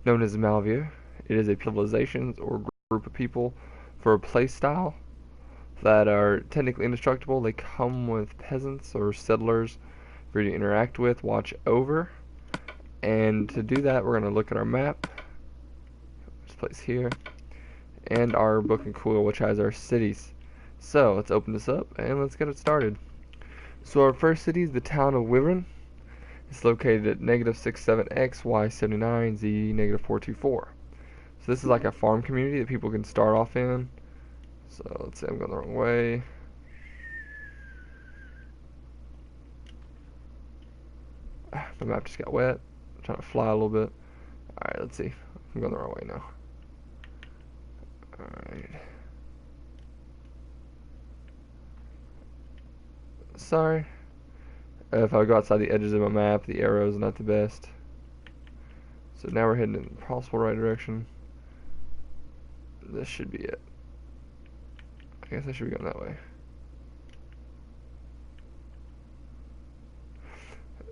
known as Malwier. It is a civilization or group of people for a play style that are technically indestructible. They come with peasants or settlers for you to interact with, watch over. And to do that, we're going to look at our map, this place here, and our book and quill, which has our cities. So let's open this up and let's get it started. So our first city is the town of Wavering. It's located at -67x, y79, z -424. So this is like a farm community that people can start off in. So let's say I'm going the wrong way. My map just got wet. I'm trying to fly a little bit. Alright, let's see. I'm going the wrong way now. Alright. Sorry. If I go outside the edges of my map, the arrow is not the best. So now we're heading in the possible right direction. This should be it. I guess I should be going that way.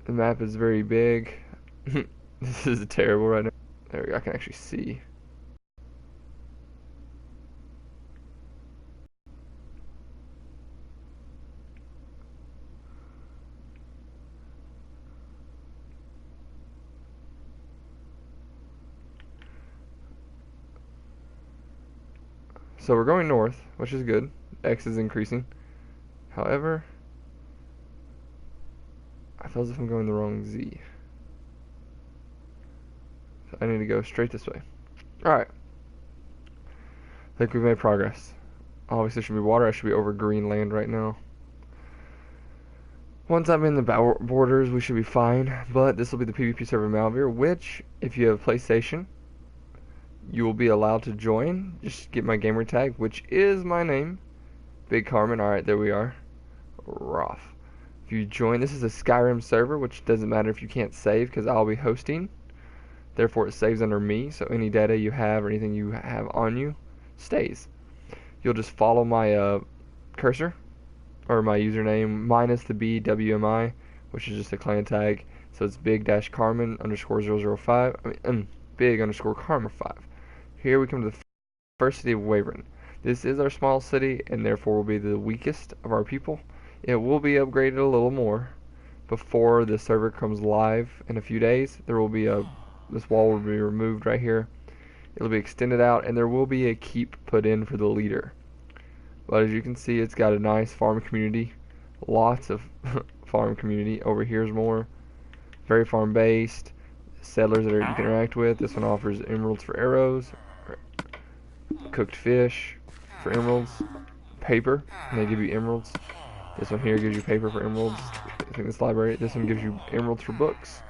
The map is very big. This is terrible right now. There we go, I can actually see. So we're going north, which is good. X is increasing. However, I feel as if I'm going the wrong Z. So I need to go straight this way. Alright. I think we've made progress. Obviously, there should be water. I should be over green land right now. Once I'm in the borders, we should be fine. But this will be the PvP server Malwier, which, if you have PlayStation, you will be allowed to join. Just get my gamer tag, which is my name, Big Carmen. Alright, there we are. Rough. If you join, this is a Skyrim server, which doesn't matter if you can't save, because I'll be hosting. Therefore, it saves under me, so any data you have or anything you have on you stays. You'll just follow my cursor, or my username, minus the BWMI, which is just a clan tag. So it's big-carmen_005, big_karma5. Here we come to the first city of Wavering. This is our small city, and therefore will be the weakest of our people. It will be upgraded a little more before the server comes live in a few days. There will be this wall will be removed right here. It'll be extended out, and there will be a keep put in for the leader. But as you can see, it's got a nice farm community. Lots of farm community. Over here's more. Very farm based. Settlers that you can interact with. This one offers emeralds for arrows. Cooked fish for emeralds. Paper, and they give you emeralds. This one here gives you paper for emeralds. I think this library. This one gives you emeralds for books.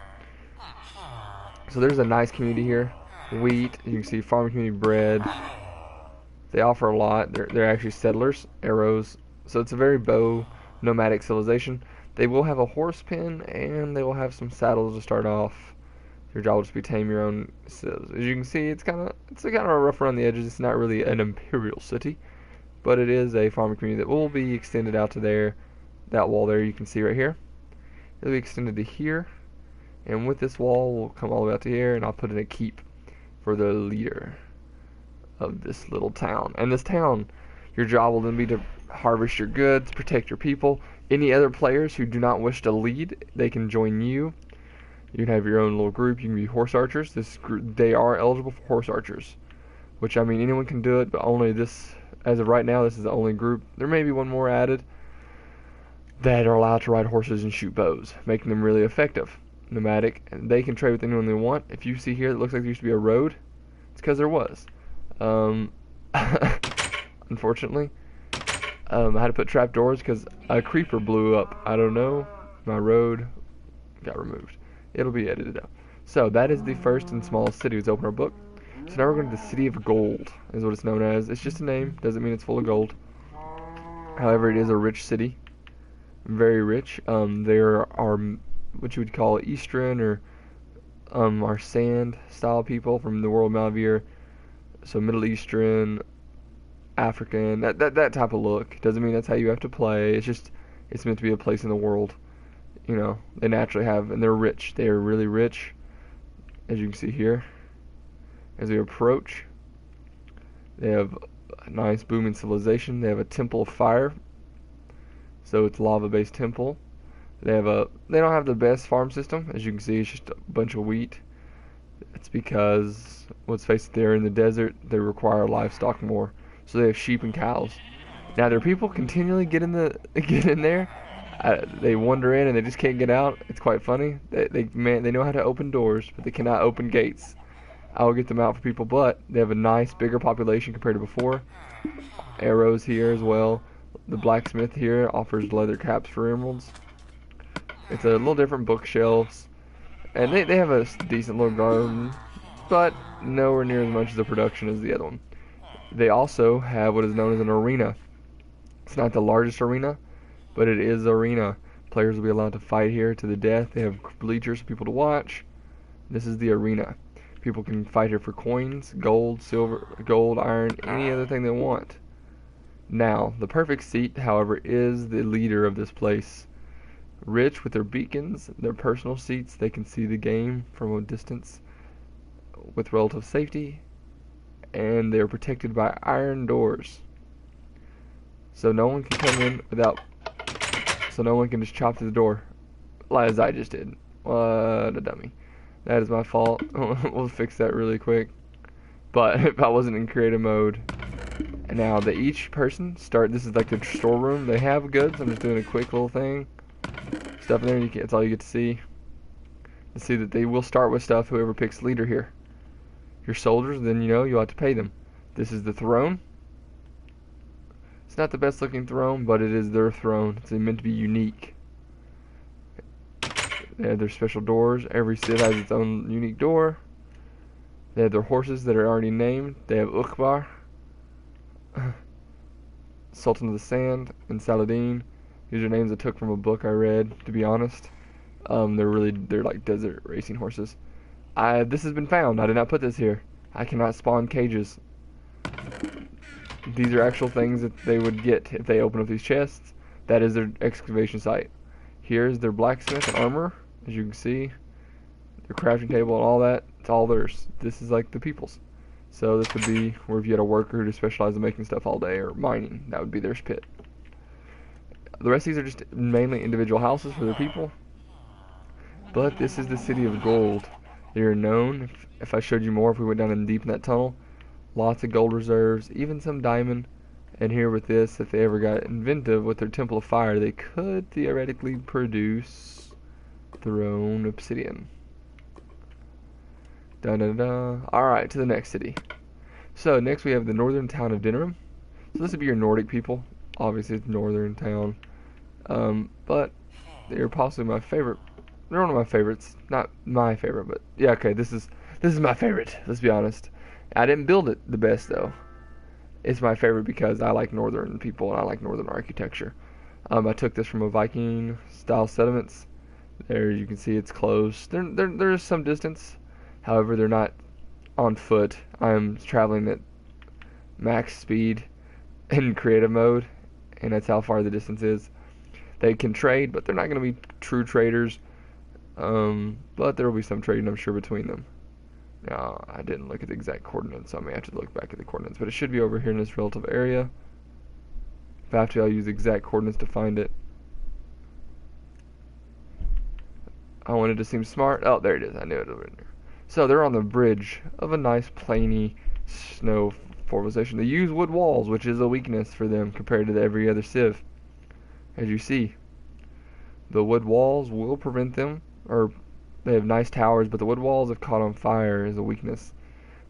So there's a nice community here. Wheat, you can see farm community, bread. They offer a lot. They're actually settlers, arrows. So it's a very bow nomadic civilization. They will have a horse pen, and they will have some saddles to start off. Your job will just be tame your own. So as you can see, it's kind of rough around the edges. It's not really an imperial city, but it is a farming community that will be extended out to there. That wall there you can see right here. It'll be extended to here, and with this wall we'll come all the way out to here, and I'll put in a keep for the leader of this little town. And this town, your job will then be to harvest your goods, protect your people. Any other players who do not wish to lead, they can join you. You can have your own little group. You can be horse archers. This group, they are eligible for horse archers, which I mean anyone can do it, but only this. As of right now, this is the only group. There may be one more added that are allowed to ride horses and shoot bows, making them really effective. Nomadic, and they can trade with anyone they want. If you see here, it looks like there used to be a road. It's because there was. Unfortunately, I had to put trapdoors because a creeper blew up. I don't know. My road got removed. It'll be edited out. So that is the first and smallest city. Let's open our book. So now we're going to the City of Gold, is what it's known as. It's just a name. Doesn't mean it's full of gold. However, it is a rich city. Very rich. There are what you would call Eastern or our sand style people from the world of Malwier. So Middle Eastern, African, that type of look. Doesn't mean that's how you have to play. It's meant to be a place in the world. You know, they naturally have, and they're rich. They are really rich, as you can see here. As we approach, they have a nice booming civilization. They have a temple of fire, so it's a lava-based temple. They don't have the best farm system. As you can see, it's just a bunch of wheat. It's because, let's face it, they're in the desert. They require livestock more, so they have sheep and cows. Now their people continually get in there. They wander in and they just can't get out. It's quite funny. They know how to open doors, but they cannot open gates. I will get them out for people, but they have a nice bigger population compared to before. Arrows here as well. The blacksmith here offers leather caps for emeralds. It's a little different bookshelves, and they have a decent little garden, but nowhere near as much of the production as the other one. They also have what is known as an arena. It's not the largest arena, but it is arena. Players will be allowed to fight here to the death. They have bleachers for people to watch. This is the arena. People can fight here for coins, gold, silver, gold, iron, any other thing they want. Now, the perfect seat, however, is the leader of this place. Rich with their beacons, their personal seats, they can see the game from a distance with relative safety, and they're protected by iron doors. So no one can come in without, so no one can just chop through the door, as I just did. What a dummy. That is my fault. We'll fix that really quick. But if I wasn't in creative mode. And now each person this is like the storeroom. They have goods. I'm just doing a quick little thing. Stuff in there, that's all you get to see. To see that they will start with stuff, whoever picks leader here. Your soldiers, then you'll have to pay them. This is the throne. It's not the best looking throne, but it is their throne. It's meant to be unique. They have their special doors. Every Civ has its own unique door. They have their horses that are already named. They have Ukbar, Sultan of the Sand, and Saladin. These are names I took from a book I read, to be honest. They're like desert racing horses. This has been found. I did not put this here. I cannot spawn cages. These are actual things that they would get if they open up these chests. That is their excavation site. Here's their blacksmith and armor, as you can see. Their crafting table and all that. It's all theirs. This is like the people's. So this would be where if you had a worker who specialized in making stuff all day or mining, that would be their pit. The rest of these are just mainly individual houses for their people. But this is the city of gold. They are known, if I showed you more, if we went down in deep in that tunnel, lots of gold reserves, even some diamond. And here with this, if they ever got inventive with their Temple of Fire, they could theoretically produce their own obsidian. Alright, to the next city. So next we have the northern town of Dinram. So this would be your Nordic people. Obviously it's northern town. But they're possibly my favorite. They're one of my favorites. Not my favorite, but yeah, okay, this is my favorite, let's be honest. I didn't build it the best though. It's my favorite because I like northern people and I like northern architecture. I took this from a Viking style settlements. There you can see it's close. There's some distance. However, they're not on foot. I'm traveling at max speed in creative mode, and that's how far the distance is. They can trade, but they're not going to be true traders. But there will be some trading, I'm sure, between them. Now, I didn't look at the exact coordinates, so I may have to look back at the coordinates. But it should be over here in this relative area. If I have to, I'll use exact coordinates to find it. I wanted to seem smart. Oh, there it is. I knew it over there. So they're on the bridge of a nice plainy snow formation. They use wood walls, which is a weakness for them compared to every other Civ. As you see, the wood walls will prevent them, or they have nice towers, but the wood walls have caught on fire is a weakness.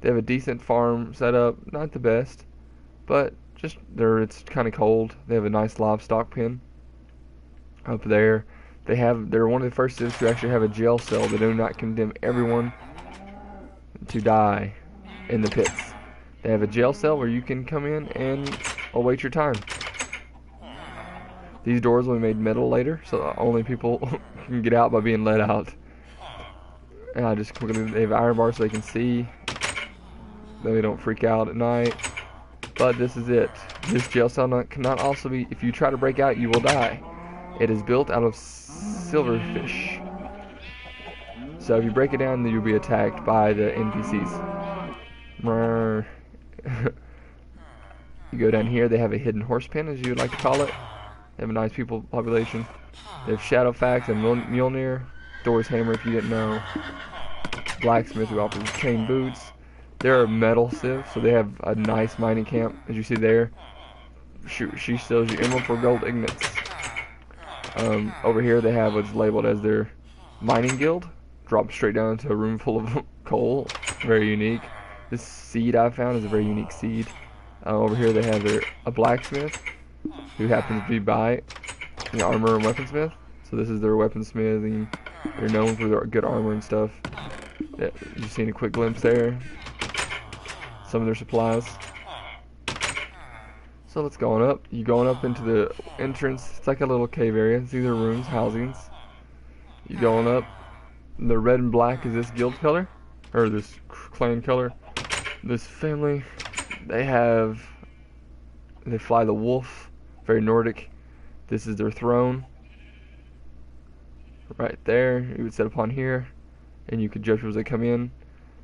They have a decent farm setup, not the best, but just it's kind of cold. They have a nice livestock pen up there. They're one of the first Civs to actually have a jail cell. They do not condemn everyone to die in the pits. They have a jail cell where you can come in and await your time. These doors will be made metal later, so only people can get out by being let out. And I just quickly, they have iron bars so they can see, though they don't freak out at night. But this is it. This jail cell cannot also be, if you try to break out, you will die. It is built out of silverfish. So if you break it down, then you'll be attacked by the NPCs. You go down here, they have a hidden horse pen, as you would like to call it. They have a nice people population. They have Shadowfax and Mjolnir. Thor's hammer, if you didn't know. Blacksmith, who offers chain boots. They're a metal sieve, so they have a nice mining camp, as you see there. She sells you emerald for gold ingots. Over here they have what's labeled as their mining guild. Drops straight down into a room full of coal. Very unique. This seed I found is a very unique seed. Over here they have a blacksmith, who happens to be by the armor and weaponsmith. So this is their weaponsmithing. They're known for their good armor and stuff. Yeah, you've seen a quick glimpse there. Some of their supplies. So let's go on up. You're going up into the entrance. It's like a little cave area. These are rooms, housings. You're going up. The red and black is this guild color, or this clan color. This family, they fly the wolf, very Nordic. This is their throne. Right there, you would set upon here, and you could judge as they come in.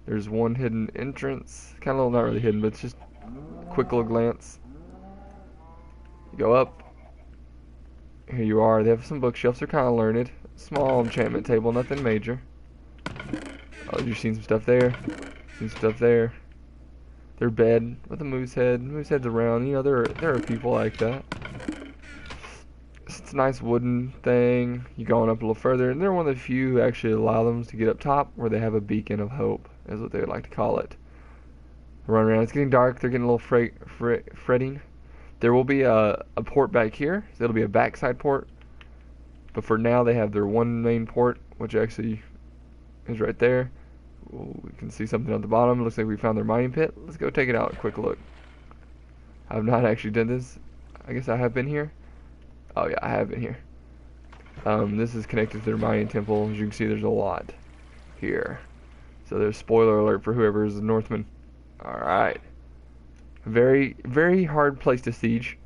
There's one hidden entrance, kind of not really hidden, but it's just a quick little glance. You go up. Here you are. They have some bookshelves. They're kind of learned. Small enchantment table, nothing major. Oh, you've seen some stuff there. Seen stuff there. Their bed with a moose head. Moose head's around. You know, there are people like that. It's a nice wooden thing. You're going up a little further, and they're one of the few who actually allow them to get up top, where they have a beacon of hope, is what they would like to call it. Run around. It's getting dark. They're getting a little fretting. There will be a port back here. So it'll be a backside port. But for now, they have their one main port, which actually is right there. Ooh, we can see something at the bottom. Looks like we found their mining pit. Let's go take it out. A quick look. I've not actually done this. I guess I have been here. Oh yeah, I have been here. This is connected to their mining temple. As you can see, there's a lot here. So there's spoiler alert for whoever is the Northman. Alright. Very, very hard place to siege.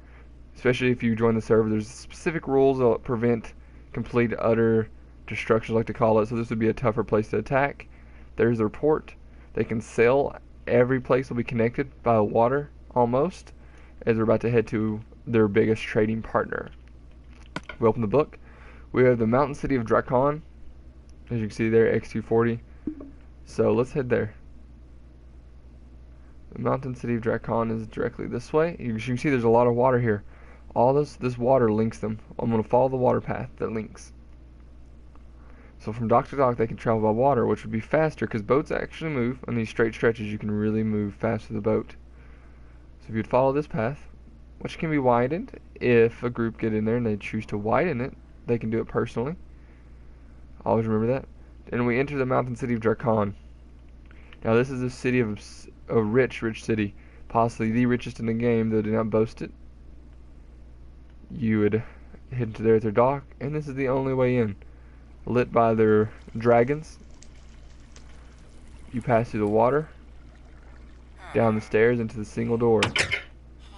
Especially if you join the server. There's specific rules that prevent complete, utter destruction, I like to call it. So this would be a tougher place to attack. There's their port. They can sail. Every place will be connected by water, almost, as they're about to head to their biggest trading partner. We open the book. We have the Mountain City of Drakon. As you can see there, X240. So let's head there. The Mountain City of Drakon is directly this way. You can see there's a lot of water here. All this water links them. I'm going to follow the water path that links. So from dock to dock, they can travel by water, which would be faster because boats actually move. On these straight stretches, you can really move fast with a boat. So if you'd follow this path, which can be widened if a group get in there and they choose to widen it, they can do it personally. Always remember that. And we enter the Mountain City of Drakon. Now this is a city of a rich city, possibly the richest in the game, though do not boast it. You would head to there at their dock, and this is the only way in. Lit by their dragons. You pass through the water, down the stairs into the single door.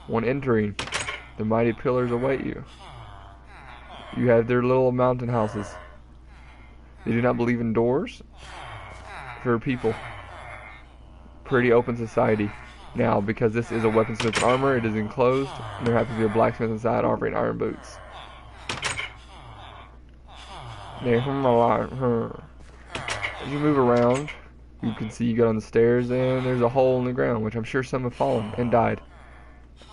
When entering, the mighty pillars await you. You have their little mountain houses. They do not believe in doors for people. Pretty open society. Now, because this is a weaponsmith armor, it is enclosed, and there happens to be a blacksmith inside offering iron boots. As you move around, you can see you go down the stairs, and there's a hole in the ground, which I'm sure some have fallen and died.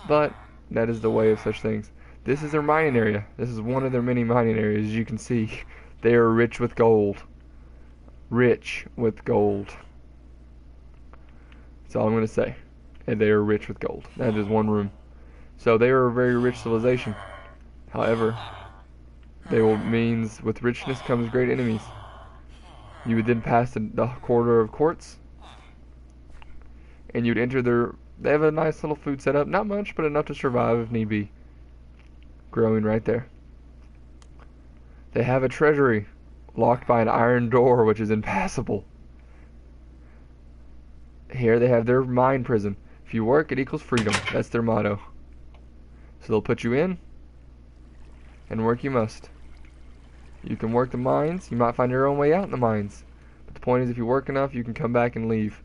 But that is the way of such things. This is their mining area. This is one of their many mining areas. As you can see, they are rich with gold. Rich with gold. That's all I'm going to say. And they are rich with gold. That is one room. So they are a very rich civilization. However, they will means with richness comes great enemies. You would then pass the corridor of courts, and you'd enter their. They have a nice little food setup, not much, but enough to survive if need be. Growing right there. They have a treasury, locked by an iron door, which is impassable. Here they have their mine prison. If you work, it equals freedom. That's their motto. So they'll put you in, and work you must. You can work the mines. You might find your own way out in the mines. But the point is, if you work enough, you can come back and leave.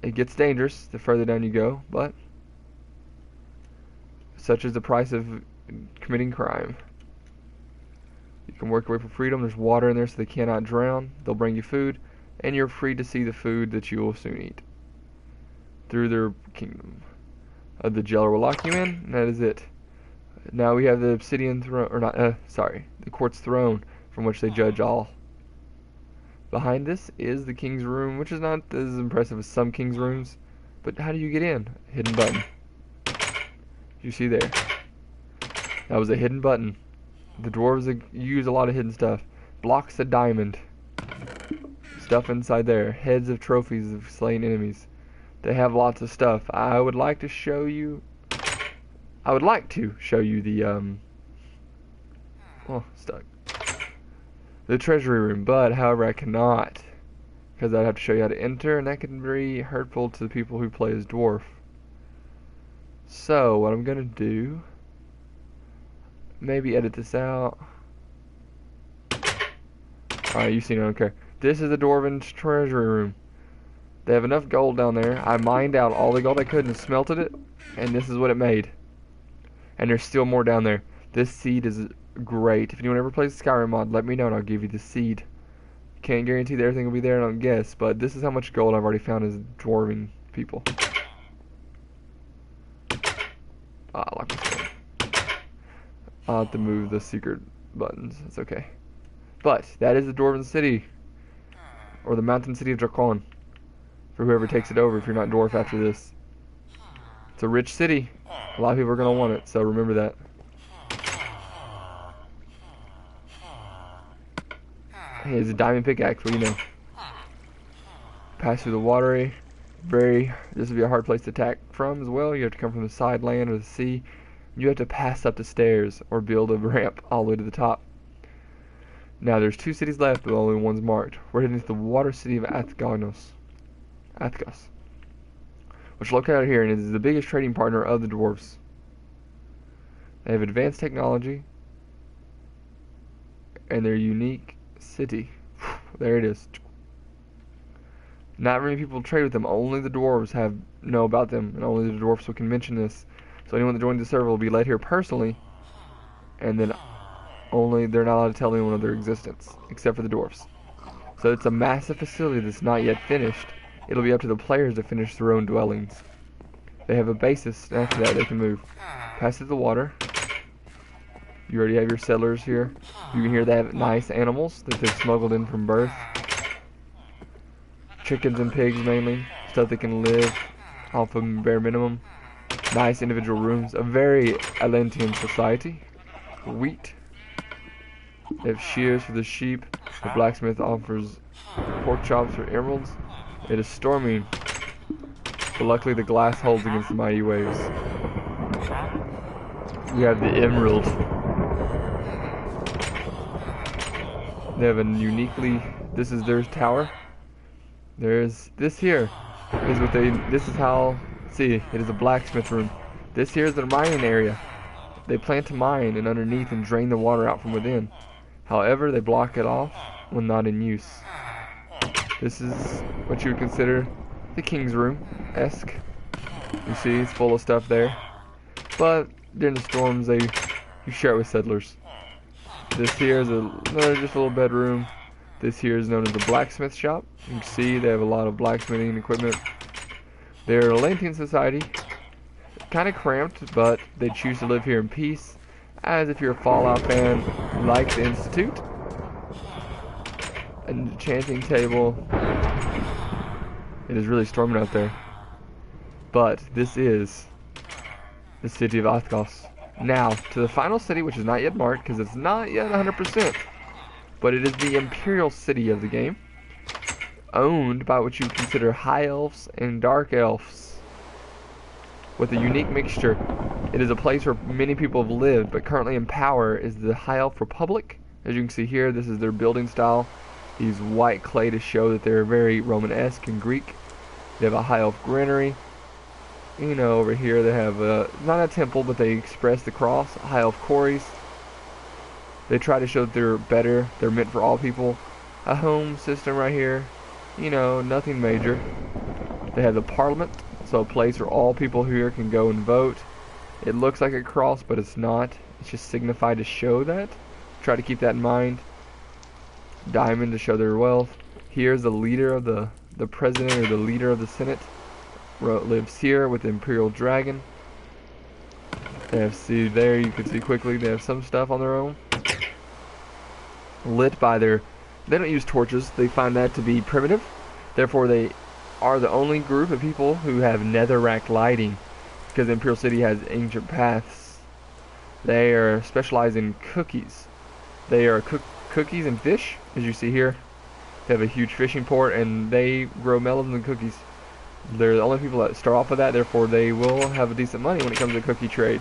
It gets dangerous the further down you go, but such is the price of committing crime. You can work your way for freedom. There's water in there so they cannot drown. They'll bring you food, and you're free to see the food that you will soon eat through their kingdom. The jailer will lock you in, and that is it. Now we have the obsidian throne, or not, the quartz throne from which they judge all. Behind this is the king's room, which is not as impressive as some king's rooms, but how do you get in? Hidden button. You see there. That was a hidden button. The dwarves use a lot of hidden stuff. Blocks of diamond. Stuff inside there. Heads of trophies of slain enemies. They have lots of stuff. I would like to show you the stuck. The treasury room, but however I cannot, because I'd have to show you how to enter, and that can be hurtful to the people who play as dwarf. So what I'm gonna do, maybe edit this out. Alright, you've seen it, I don't care. This is the dwarven treasury room. They have enough gold down there. I mined out all the gold I could and smelted it, and this is what it made. And there's still more down there. This seed is great. If anyone ever plays Skyrim mod, let me know and I'll give you the seed. Can't guarantee that everything will be there, I don't guess, but this is how much gold I've already found as dwarven people. Lock this one. I'll have to move the secret buttons. It's okay. But that is the Dwarven City, or the Mountain City of Drakon, for whoever takes it over if you're not dwarf after this. It's a rich city. A lot of people are going to want it, so remember that. Hey, it's a diamond pickaxe, what do you know? Pass through the watery. This would be a hard place to attack from as well. You have to come from the side land or the sea. You have to pass up the stairs or build a ramp all the way to the top. Now there's 2 cities left, but only one's marked. We're heading to the water city of Athgos, which is located out here and is the biggest trading partner of the dwarves. They have advanced technology and their unique city. There it is. Not many people trade with them. Only the dwarves know about them, and only the dwarves can mention this. So anyone that joins the server will be led here personally, and then they're not allowed to tell anyone of their existence, except for the dwarves. So it's a massive facility that's not yet finished. It'll be up to the players to finish their own dwellings. They have a basis, and after that they can move. Pass through the water. You already have your settlers here. You can hear they have nice animals that they've smuggled in from birth. Chickens and pigs mainly. Stuff that can live off of bare minimum. Nice individual rooms. A very Atlantean society. Wheat. They have shears for the sheep. The blacksmith offers pork chops or emeralds. It is storming, but luckily the glass holds against the mighty waves. We have the emerald. They have a this is their tower. There's this here is what this is how, see, it is a blacksmith room. This here is their mining area. They plan to mine and underneath and drain the water out from within. However, they block it off when not in use. This is what you would consider the king's room-esque. You see, it's full of stuff there. But during the storms, you share it with settlers. This here is another just a little bedroom. This here is known as the Blacksmith Shop. You can see they have a lot of blacksmithing equipment. They're a Atlantean society. Kind of cramped, but they choose to live here in peace. As if you're a Fallout fan, like the Institute. An enchanting table. It is really storming out there. But this is the city of Athgos. Now, to the final city, which is not yet marked, because it's not yet 100%. But it is the Imperial City of the game. Owned by what you would consider high elves and dark elves. With a unique mixture. It is a place where many people have lived, but currently in power is the High Elf Republic. As you can see here, this is their building style. These white clay to show that they're very Romanesque and Greek. They have a High Elf granary. You know, over here they have not a temple, but they express the cross. High Elf quarries. They try to show that they're better. They're meant for all people. A home system right here. You know, nothing major. They have the Parliament, so a place where all people here can go and vote. It looks like a cross, but it's not. It's just signified to show that. Try to keep that in mind. Diamond to show their wealth. Here's the leader of the president or the leader of the Senate. Lives here with the Imperial Dragon. They have, see there, you can see quickly, they have some stuff on their own. Lit by their, they don't use torches, they find that to be primitive. Therefore they are the only group of people who have netherrack lighting, because the Imperial City has ancient paths. They are specialized in cookies. They are cookies and fish, as you see here. They have a huge fishing port, and they grow melons and cookies. They're the only people that start off with that, therefore they will have a decent money when it comes to cookie trade.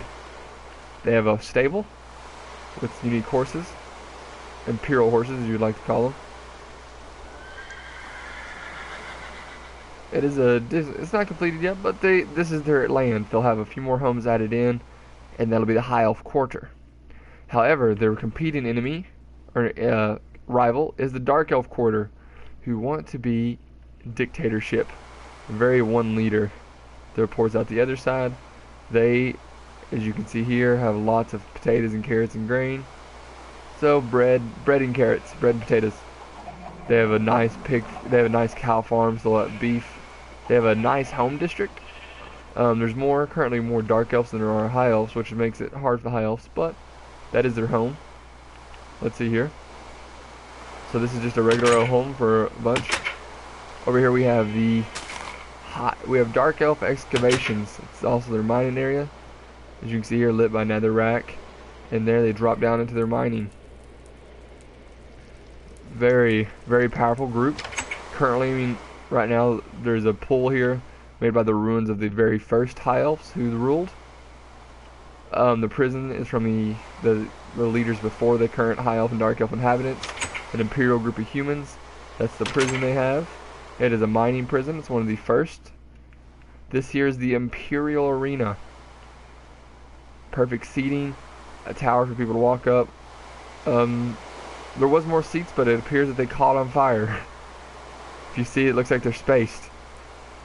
They have a stable with unique horses, imperial horses as you'd like to call them. It's not completed yet, but this is their land. They'll have a few more homes added in, and that'll be the High Elf Quarter. However, their competing enemy or rival is the Dark Elf Quarter, who want to be dictatorship. Very one leader. Their ports out the other side. They, as you can see here, have lots of potatoes and carrots and grain. So bread and carrots, bread and potatoes. They have a nice they have a nice cow farm, so they'll have beef. They have a nice home district. There's currently more dark elves than there are high elves, which makes it hard for the high elves, but that is their home. Let's see here. So this is just a regular old home for a bunch. Over here we have Dark Elf Excavations. It's also their mining area. As you can see here, lit by netherrack. And there they drop down into their mining. Very, very powerful group. Currently, right now, there's a pool here made by the ruins of the very first High Elves who ruled. The prison is from the leaders before the current High Elf and Dark Elf inhabitants. An Imperial group of humans. That's the prison they have. It is a mining prison. It's one of the first. This here is the Imperial Arena. Perfect seating. A tower for people to walk up. There was more seats, but it appears that they caught on fire. If you see, it looks like they're spaced.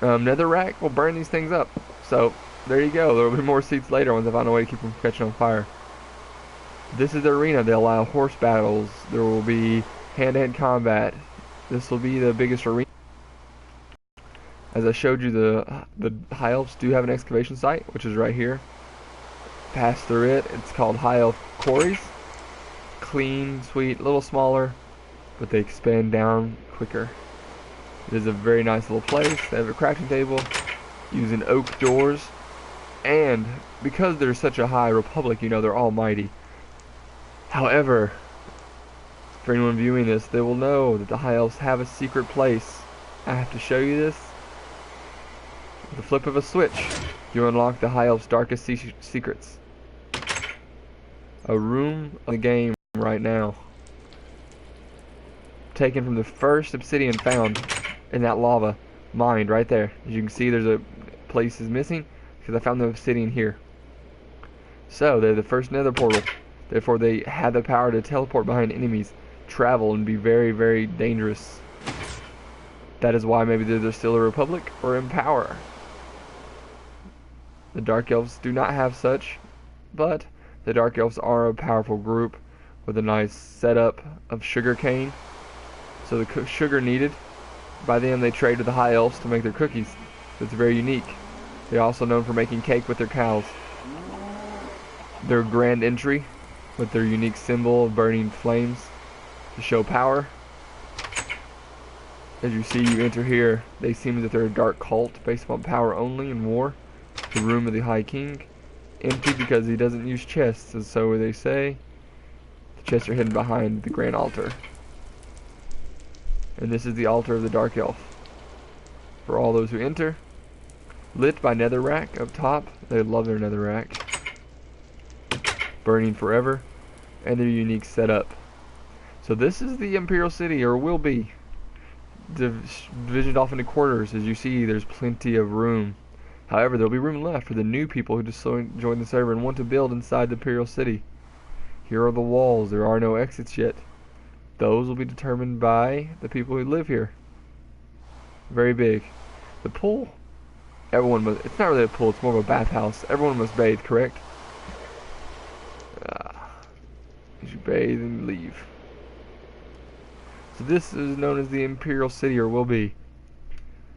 Netherrack will burn these things up. So, there you go. There will be more seats later once I find a way to keep them from catching on fire. This is the arena. They allow horse battles. There will be hand-to-hand combat. This will be the biggest arena. As I showed you, the High Elves do have an excavation site, which is right here. Pass through it. It's called High Elf Quarries. Clean, sweet, a little smaller, but they expand down quicker. It is a very nice little place. They have a crafting table using oak doors, and because they're such a high republic, you know, they're almighty. However, for anyone viewing this, they will know that the High Elves have a secret place. I have to show you this. With the flip of a switch, you unlock the High Elves' darkest secrets. A room of the game right now, taken from the first obsidian found in that lava mined right there. As you can see, there's a place is missing because I found the obsidian here. So they're the first nether portal. Therefore, they have the power to teleport behind enemies, travel, and be very, very dangerous. That is why maybe they're still a republic or in power. The Dark Elves do not have such, but the Dark Elves are a powerful group with a nice setup of sugar cane. So the sugar needed by them, they trade with the High Elves to make their cookies. So it's very unique. They're also known for making cake with their cows. Their grand entry with their unique symbol of burning flames to show power. As you see, you enter here, they seem as if they're a dark cult based upon power only and war. The room of the High King, empty because he doesn't use chests, and so they say. The chests are hidden behind the grand altar. And this is the altar of the Dark Elf. For all those who enter, lit by netherrack up top. They love their netherrack. Burning forever, and their unique setup. So this is the Imperial City, or will be, divisioned off into quarters. As you see, there's plenty of room. However, there will be room left for the new people who just joined the server and want to build inside the Imperial City. Here are the walls. There are no exits yet. Those will be determined by the people who live here. Very big. The pool. Everyone must. It's not really a pool. It's more of a bathhouse. Everyone must bathe, correct? You bathe and leave. So this is known as the Imperial City, or will be.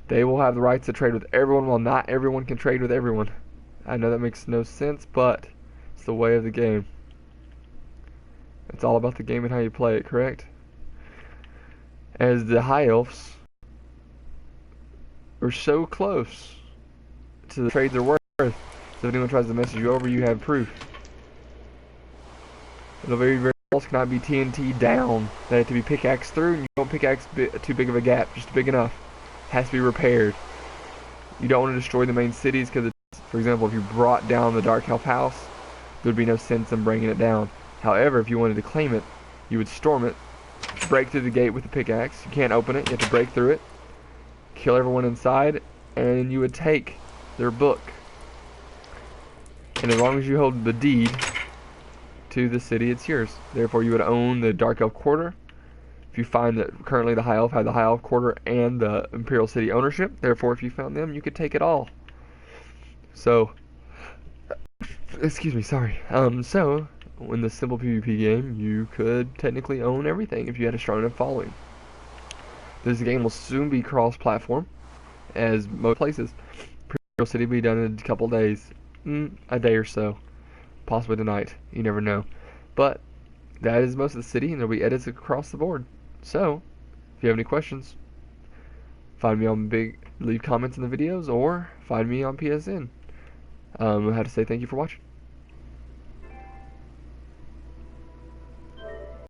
They will have the rights to trade with everyone, while not everyone can trade with everyone. I know that makes no sense, but it's the way of the game. It's all about the game and how you play it, correct? As the High Elves are so close to the trades are worth, so if anyone tries to message you over, you have proof. The very walls cannot be TNT down. They have to be pickaxed through, and you don't pickaxe too big of a gap, just big enough. It has to be repaired. You don't want to destroy the main cities because, for example, if you brought down the Dark Elf house, there would be no sense in bringing it down. However, if you wanted to claim it, you would storm it, break through the gate with the pickaxe. You can't open it, you have to break through it, kill everyone inside, and you would take their book. And as long as you hold the deed to the city, it's yours. Therefore, you would own the Dark Elf Quarter. If you find that currently the High Elf have the High Elf Quarter and the Imperial City ownership, therefore, if you found them, you could take it all. So, excuse me, sorry. So, in the simple PvP game, you could technically own everything if you had a strong enough following. This game will soon be cross-platform, as most places. Imperial City will be done in a couple days. A day or so. Possibly tonight. You never know. But that is most of the city, and there'll be edits across the board. So, if you have any questions, find me on leave comments in the videos, or find me on PSN. I have to say thank you for watching.